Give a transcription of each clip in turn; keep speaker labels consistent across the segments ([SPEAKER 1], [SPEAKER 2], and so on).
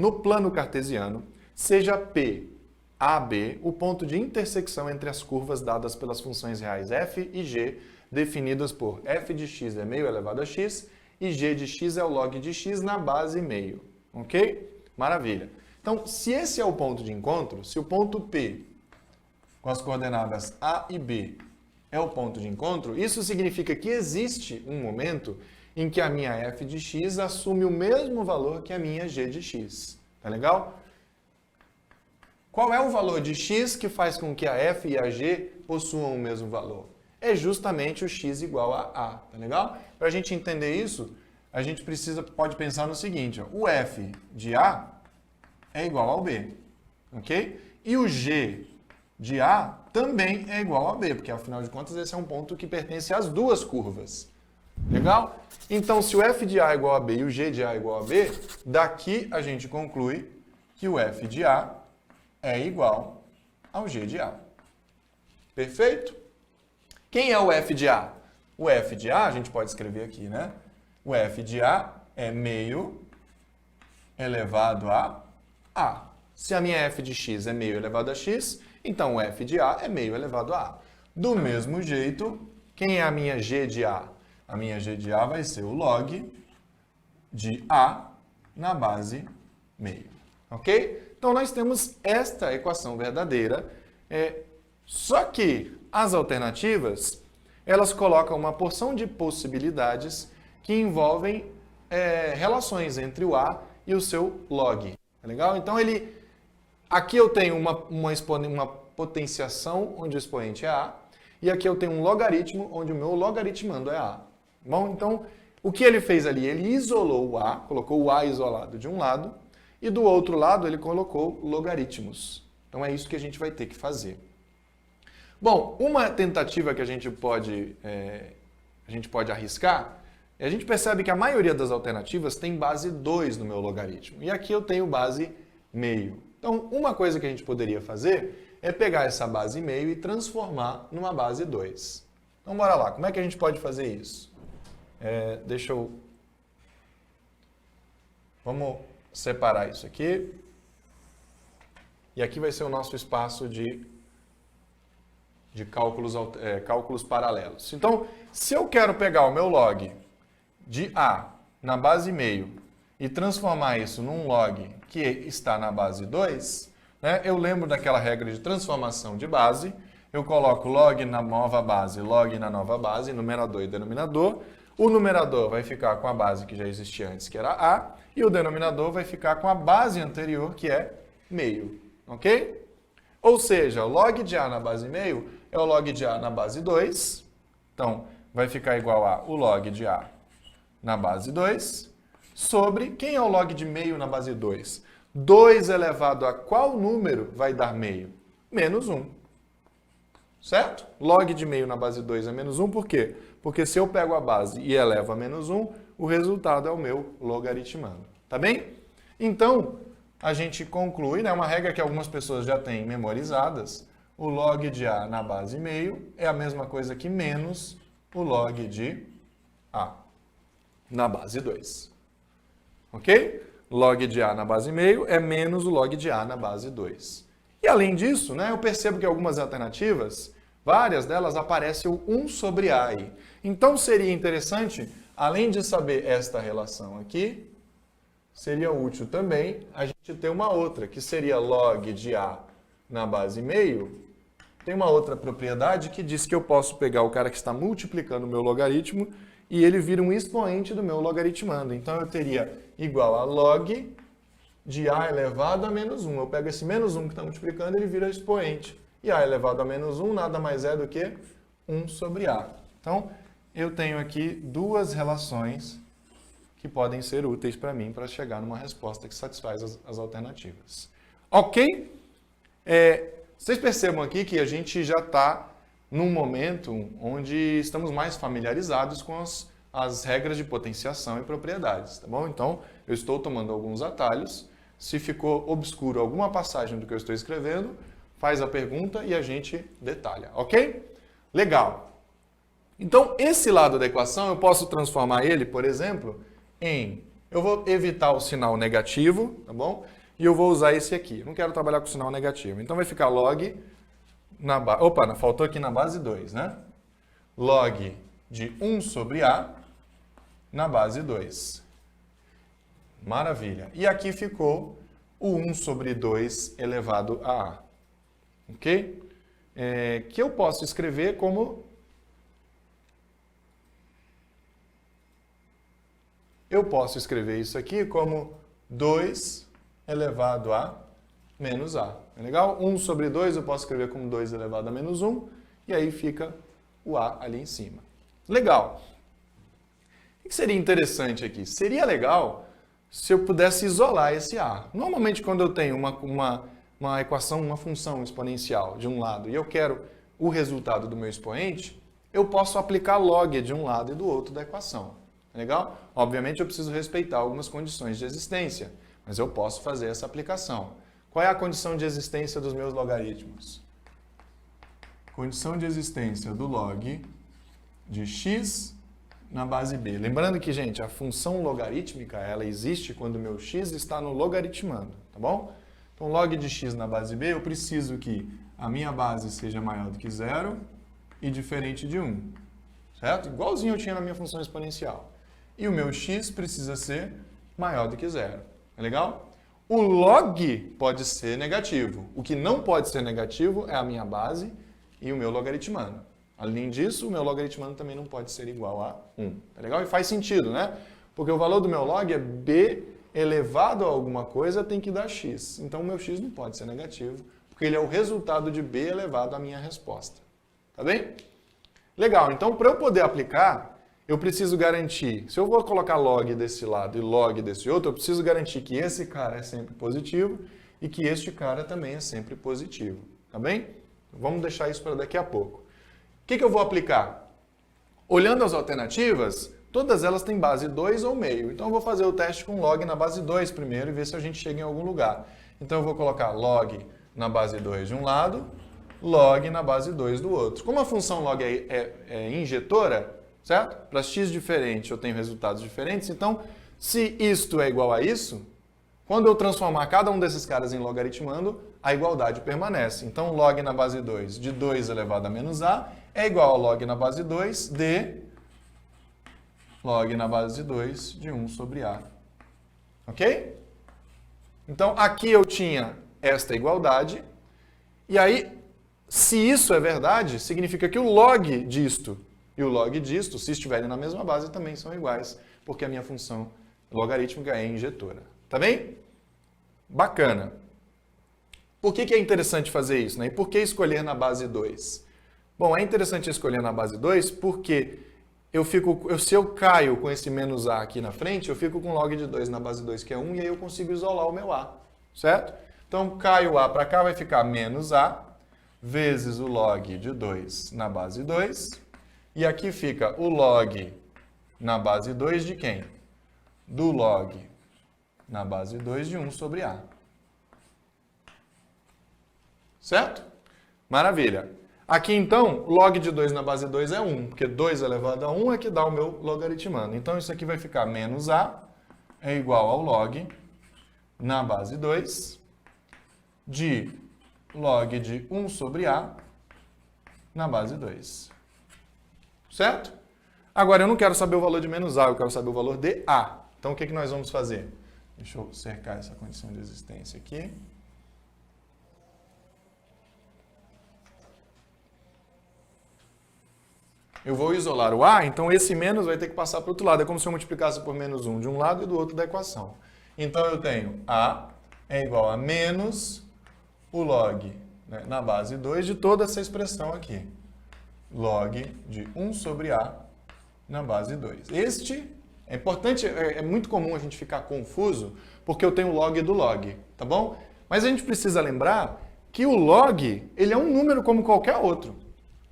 [SPEAKER 1] no plano cartesiano, seja P, AB, o ponto de intersecção entre as curvas dadas pelas funções reais f e g, definidas por f de x é meio elevado a x e g de x é o log de x na base meio. Ok? Maravilha. Então, se esse é o ponto de encontro, se o ponto P com as coordenadas A e B é o ponto de encontro, isso significa que existe um momento em que a minha f de x assume o mesmo valor que a minha g de x. Tá legal? Qual é o valor de x que faz com que a f e a g possuam o mesmo valor? É justamente o x igual a a, tá legal? Para a gente entender isso, a gente pode pensar no seguinte, ó, o f de a é igual ao b, ok? E o g de a também é igual a b, porque afinal de contas esse é um ponto que pertence às duas curvas. Legal? Então, se o f de a é igual a b e o g de a é igual a b, daqui a gente conclui que o f de a é igual ao g de a. Perfeito? Quem é o f de a? O f de a, a gente pode escrever aqui, né? O f de a é meio elevado a a. Se a minha f de x é meio elevado a x, então o f de a é meio elevado a a. Do mesmo jeito, quem é a minha g de a? A minha g de a vai ser o log de a na base meio. Ok? Então, nós temos esta equação verdadeira, só que as alternativas, elas colocam uma porção de possibilidades que envolvem relações entre o a e o seu log. Tá legal? Então, aqui eu tenho uma potenciação onde o expoente é a, e aqui eu tenho um logaritmo onde o meu logaritmando é a. Bom, então, o que ele fez ali? Ele isolou o a, colocou o a isolado de um lado, e do outro lado ele colocou logaritmos. Então é isso que a gente vai ter que fazer. Bom, uma tentativa que a gente pode arriscar, a gente percebe que a maioria das alternativas tem base 2 no meu logaritmo. E aqui eu tenho base meio. Então, uma coisa que a gente poderia fazer é pegar essa base meio e transformar numa base 2. Então, bora lá. Como é que a gente pode fazer isso? Vamos separar isso aqui. E aqui vai ser o nosso espaço de cálculos paralelos. Então, se eu quero pegar o meu log de a na base meio e transformar isso num log que está na base 2, né, eu lembro daquela regra de transformação de base. Eu coloco log na nova base, log na nova base, numerador e denominador. O numerador vai ficar com a base que já existia antes, que era a, e o denominador vai ficar com a base anterior, que é meio. Ok? Ou seja, o log de a na base meio é o log de a na base 2. Então, vai ficar igual a o log de a na base 2, sobre quem é o log de meio na base 2? 2 elevado a qual número vai dar meio? Menos 1. Certo? Log de meio na base 2 é menos 1, por quê? Porque se eu pego a base e elevo a menos 1, o resultado é o meu logaritmando. Tá bem? Então, a gente conclui, né, uma regra que algumas pessoas já têm memorizadas, o log de a na base meio é a mesma coisa que menos o log de a na base 2. Ok? Log de a na base meio é menos o log de a na base 2. E além disso, né, eu percebo que algumas alternativas, várias delas aparecem o 1 sobre a aí. Então seria interessante, além de saber esta relação aqui, seria útil também a gente ter uma outra, que seria log de a na base meio. Tem uma outra propriedade que diz que eu posso pegar o cara que está multiplicando o meu logaritmo e ele vira um expoente do meu logaritmando. Então eu teria igual a log de a elevado a menos 1. Eu pego esse menos 1 que está multiplicando, ele vira expoente. E a elevado a menos 1 nada mais é do que 1 sobre a. Então, eu tenho aqui duas relações que podem ser úteis para mim para chegar numa resposta que satisfaz as alternativas. Ok? Vocês percebam aqui que a gente já está num momento onde estamos mais familiarizados com as regras de potenciação e propriedades, tá bom? Então, eu estou tomando alguns atalhos. Se ficou obscuro alguma passagem do que eu estou escrevendo, faz a pergunta e a gente detalha, ok? Legal. Então, esse lado da equação, eu posso transformar ele, por exemplo, em Eu vou evitar o sinal negativo, tá bom? E eu vou usar esse aqui. Não quero trabalhar com sinal negativo. Então vai ficar log na base... Opa, faltou aqui na base 2, né? Log de 1 sobre A na base 2. Maravilha. E aqui ficou o 1 sobre 2 elevado a A. Ok? Que eu posso escrever como... Eu posso escrever isso aqui como 2 elevado a menos A. É legal? 1 sobre 2 eu posso escrever como 2 elevado a menos 1, e aí fica o A ali em cima. Legal. O que seria interessante aqui? Seria legal se eu pudesse isolar esse A. Normalmente, quando eu tenho uma equação, uma função exponencial de um lado, e eu quero o resultado do meu expoente, eu posso aplicar log de um lado e do outro da equação. Legal? Obviamente eu preciso respeitar algumas condições de existência, mas eu posso fazer essa aplicação. Qual é a condição de existência dos meus logaritmos? Condição de existência do log de x na base b. Lembrando que, gente, a função logarítmica, ela existe quando o meu x está no logaritmando, tá bom? Então, log de x na base b, eu preciso que a minha base seja maior do que 0 e diferente de 1, certo? Igualzinho eu tinha na minha função exponencial. E o meu x precisa ser maior do que 0. É legal? O log pode ser negativo. O que não pode ser negativo é a minha base e o meu logaritmando. Além disso, o meu logaritmando também não pode ser igual a 1. Tá legal? E faz sentido, né? Porque o valor do meu log é b elevado a alguma coisa tem que dar x. Então, o meu x não pode ser negativo, porque ele é o resultado de b elevado à minha resposta. Tá bem? Legal. Então, para eu poder aplicar... eu preciso garantir, se eu vou colocar log desse lado e log desse outro, eu preciso garantir que esse cara é sempre positivo e que este cara também é sempre positivo. Tá bem? Vamos deixar isso para daqui a pouco. O que eu vou aplicar? Olhando as alternativas, todas elas têm base 2 ou meio. Então eu vou fazer o teste com log na base 2 primeiro e ver se a gente chega em algum lugar. Então eu vou colocar log na base 2 de um lado, log na base 2 do outro. Como a função log é injetora, certo? Para x diferente eu tenho resultados diferentes, então se isto é igual a isso, quando eu transformar cada um desses caras em logaritmando, a igualdade permanece. Então log na base 2 de 2 elevado a menos a é igual a log na base 2 de log na base 2 de 1 sobre a. Ok? Então aqui eu tinha esta igualdade, e aí, se isso é verdade, significa que o log disto e o log disto, se estiverem na mesma base, também são iguais, porque a minha função logarítmica é injetora. Tá bem? Bacana. Por que é interessante fazer isso, né? E por que escolher na base 2? Bom, é interessante escolher na base 2 porque se eu caio com esse menos a aqui na frente, eu fico com log de 2 na base 2, que é 1, e aí eu consigo isolar o meu a, certo? Então, cai o a para cá, vai ficar menos a vezes o log de 2 na base 2, e aqui fica o log na base 2 de quem? Do log na base 2 de 1 sobre a. Certo? Maravilha. Aqui, então, log de 2 na base 2 é 1, porque 2 elevado a 1 é que dá o meu logaritmando. Então, isso aqui vai ficar menos a é igual ao log na base 2 de log de 1 sobre a na base 2. Certo? Agora, eu não quero saber o valor de menos a, eu quero saber o valor de a. Então, o que nós vamos fazer? Deixa eu cercar essa condição de existência aqui. Eu vou isolar o a, então esse menos vai ter que passar para o outro lado. É como se eu multiplicasse por menos 1 de um lado e do outro da equação. Então, eu tenho a é igual a menos o log, né, na base 2 de toda essa expressão aqui. Log de 1 sobre a na base 2. Este é importante, é muito comum a gente ficar confuso, porque eu tenho o log do log, tá bom? Mas a gente precisa lembrar que o log, ele é um número como qualquer outro.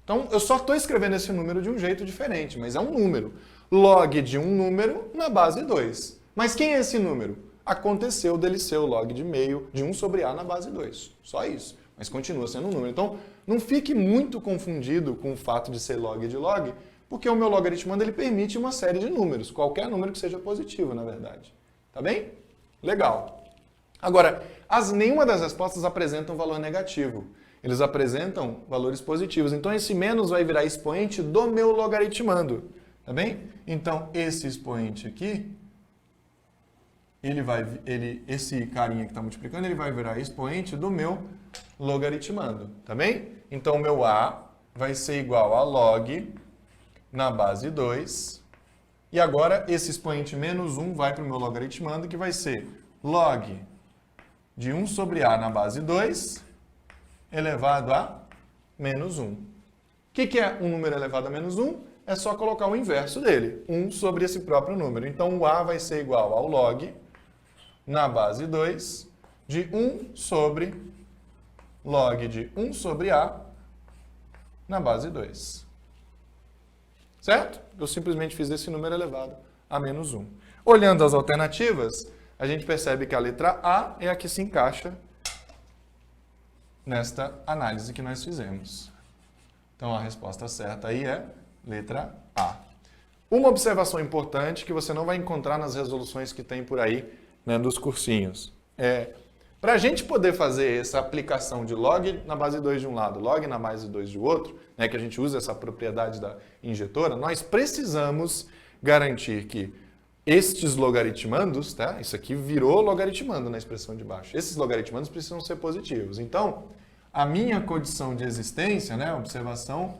[SPEAKER 1] Então, eu só estou escrevendo esse número de um jeito diferente, mas é um número. Log de um número na base 2. Mas quem é esse número? Aconteceu dele ser o log de meio de 1 sobre a na base 2. Só isso. Mas continua sendo um número. Então, não fique muito confundido com o fato de ser log de log, porque o meu logaritmando ele permite uma série de números, qualquer número que seja positivo, na verdade. Tá bem? Legal. Agora, nenhuma das respostas apresenta um valor negativo. Eles apresentam valores positivos. Então, esse menos vai virar expoente do meu logaritmando. Tá bem? Então, esse expoente aqui, esse carinha que está multiplicando, ele vai virar expoente do meu logaritmando. Tá bem? Então, o meu A vai ser igual a log na base 2. E agora, esse expoente menos 1 vai para o meu logaritmando, que vai ser log de 1 sobre A na base 2 elevado a menos 1. O que é um número elevado a menos 1? É só colocar o inverso dele, 1 sobre esse próprio número. Então, o A vai ser igual ao log na base 2 de 1 sobre log de 1 sobre A na base 2. Certo? Eu simplesmente fiz esse número elevado a menos 1. Olhando as alternativas, a gente percebe que a letra A é a que se encaixa nesta análise que nós fizemos. Então, a resposta certa aí é letra A. Uma observação importante que você não vai encontrar nas resoluções que tem por aí, né, dos cursinhos. Para a gente poder fazer essa aplicação de log na base 2 de um lado, log na base 2 de outro, né, que a gente usa essa propriedade da injetora, nós precisamos garantir que estes logaritmandos, tá? Isso aqui virou logaritmando na expressão de baixo. Esses logaritmandos precisam ser positivos. Então, a minha condição de existência, né, observação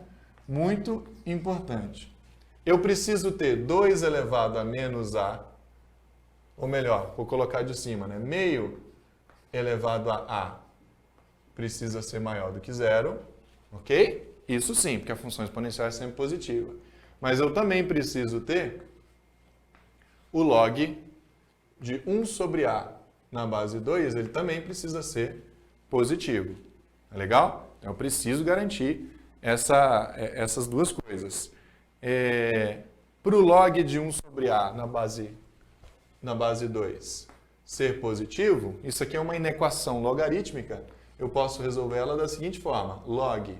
[SPEAKER 1] muito importante. Eu preciso ter 2 elevado a menos A, ou melhor, vou colocar de cima, né? Meio elevado a A precisa ser maior do que 0, ok? Isso sim, porque a função exponencial é sempre positiva. Mas eu também preciso ter o log de 1 sobre A na base 2, ele também precisa ser positivo. Tá legal? Então eu preciso garantir essas duas coisas. Para o log de 1 sobre A na base 2 ser positivo, isso aqui é uma inequação logarítmica, eu posso resolver ela da seguinte forma: log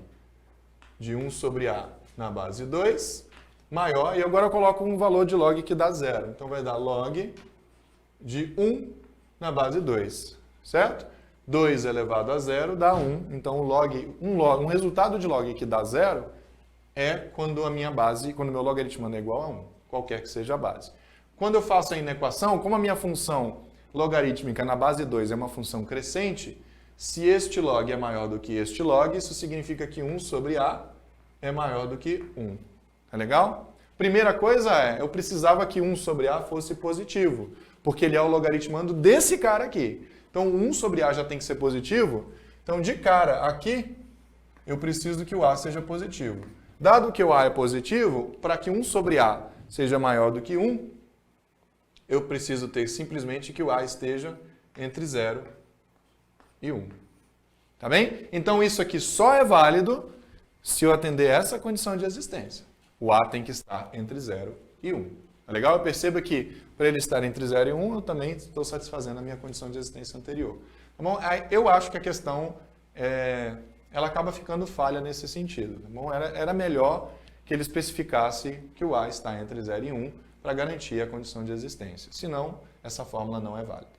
[SPEAKER 1] de 1 sobre A na base 2 maior, e agora eu coloco um valor de log que dá 0. Então vai dar log de 1 na base 2, certo? 2 elevado a 0 dá 1, então um resultado de log que dá 0 é quando quando o meu logaritmando é igual a 1, qualquer que seja a base. Quando eu faço a inequação, como a minha função logarítmica na base 2 é uma função crescente, se este log é maior do que este log, isso significa que 1 sobre A é maior do que 1. Tá legal? Primeira coisa eu precisava que 1 sobre A fosse positivo, porque ele é o logaritmando desse cara aqui. Então, 1 sobre A já tem que ser positivo. Então, de cara, aqui, eu preciso que o A seja positivo. Dado que o A é positivo, para que 1 sobre A seja maior do que 1, eu preciso ter simplesmente que o A esteja entre 0 e 1. Tá bem? Então, isso aqui só é válido se eu atender essa condição de existência. O A tem que estar entre 0 e 1. Tá legal? Eu percebo que, para ele estar entre 0 e 1, eu também estou satisfazendo a minha condição de existência anterior. Tá bom? Eu acho que a questão, ela acaba ficando falha nesse sentido. Tá bom? Era melhor que ele especificasse que o A está entre 0 e 1 para garantir a condição de existência. Senão, essa fórmula não é válida.